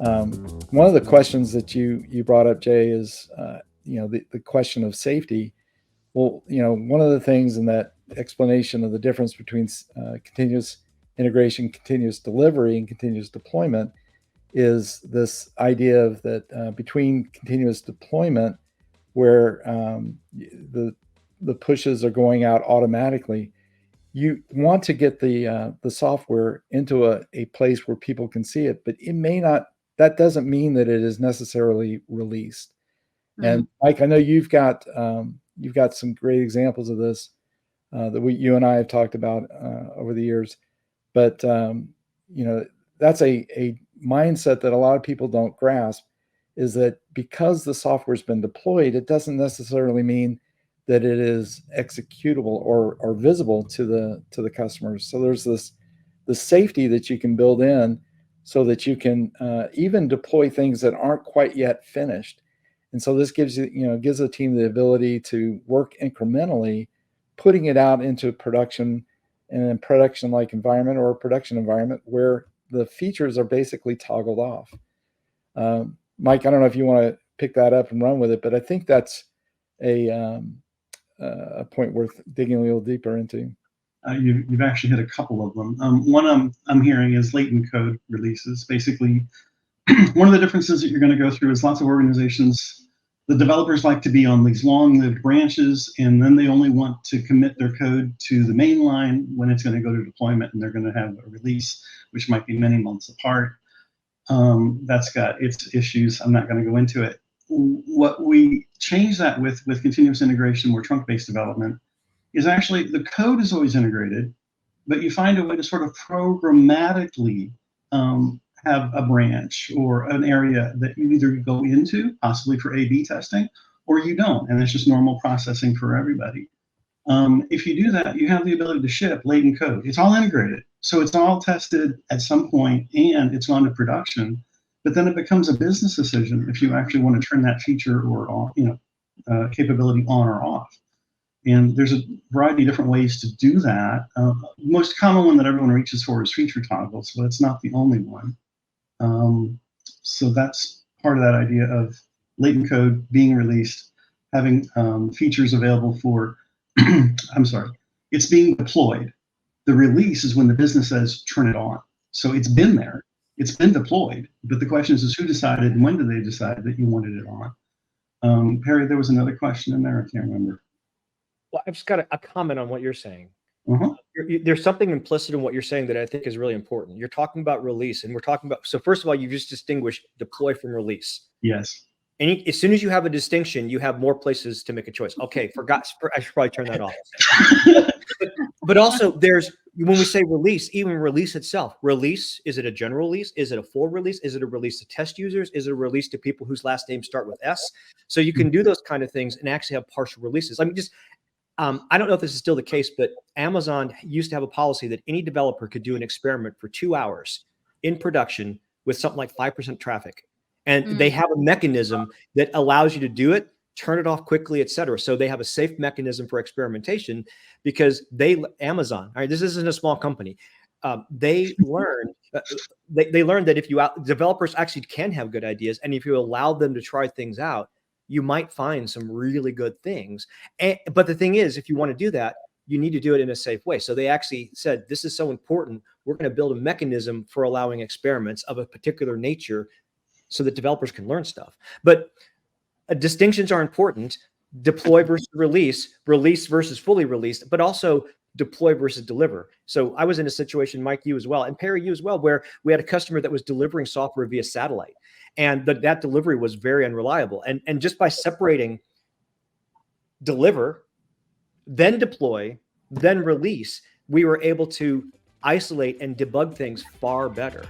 One of the questions that you brought up, Jay, is the question of safety. Well, one of the things in that explanation of the difference between continuous integration, continuous delivery, and continuous deployment is this idea of that between continuous deployment, where the pushes are going out automatically, you want to get the software into a place where people can see it, but it may not. That doesn't mean that it is necessarily released. Mm-hmm. And Mike, I know you've got some great examples of this that you and I have talked about over the years. But that's a mindset that a lot of people don't grasp, is that because the software's been deployed, it doesn't necessarily mean that it is executable or visible to the customers. So there's the safety that you can build in, so that you can even deploy things that aren't quite yet finished. And so this gives the team the ability to work incrementally, putting it out into production, in a production-like environment or a production environment where the features are basically toggled off. Mike, I don't know if you want to pick that up and run with it, but I think that's a point worth digging a little deeper into. You've actually hit a couple of them. One I'm hearing is latent code releases. Basically, one of the differences that you're going to go through is lots of organizations, the developers like to be on these long-lived branches, and then they only want to commit their code to the main line when it's going to go to deployment, and they're going to have a release, which might be many months apart. That's got its issues. I'm not going to go into it. What we change that with continuous integration or trunk-based development is actually the code is always integrated, but you find a way to sort of programmatically have a branch or an area that you either go into, possibly for A/B testing, or you don't, and it's just normal processing for everybody. If you do that, you have the ability to ship latent code. It's all integrated, so it's all tested at some point, and it's gone to production. But then it becomes a business decision if you actually want to turn that feature or capability on or off. And there's a variety of different ways to do that. Most common one that everyone reaches for is feature toggles, but it's not the only one. So that's part of that idea of latent code being released, having features available for, I'm sorry, it's being deployed. The release is when the business says, turn it on. So it's been there, it's been deployed, but the question is who decided and when did they decide that you wanted it on? Perry, there was another question in there, I can't remember. Well, I've just got a comment on what you're saying. There's something implicit in what you're saying that I think is really important. You're talking about release, and we're talking about, so first of all, you just distinguish deploy from release. Yes. And as soon as you have a distinction, you have more places to make a choice. Okay, I should probably turn that off. But also when we say release, even release itself, release, is it a general release? Is it a full release? Is it a release to test users? Is it a release to people whose last names start with S? So you can do those kind of things and actually have partial releases. I mean, I don't know if this is still the case, but Amazon used to have a policy that any developer could do an experiment for 2 hours in production with something like 5% traffic. And they have a mechanism that allows you to do it, turn it off quickly, et cetera. So they have a safe mechanism for experimentation because Amazon, all right, this isn't a small company. They learned that if developers actually can have good ideas, and if you allow them to try things out, you might find some really good things. But the thing is, if you want to do that, you need to do it in a safe way. So they actually said, this is so important, we're going to build a mechanism for allowing experiments of a particular nature so that developers can learn stuff. But distinctions are important. Deploy versus release versus fully released, but also deploy versus deliver. So I was in a situation, Mike, you as well, and Perry, you as well, where we had a customer that was delivering software via satellite. And that delivery was very unreliable. And just by separating deliver, then deploy, then release, we were able to isolate and debug things far better.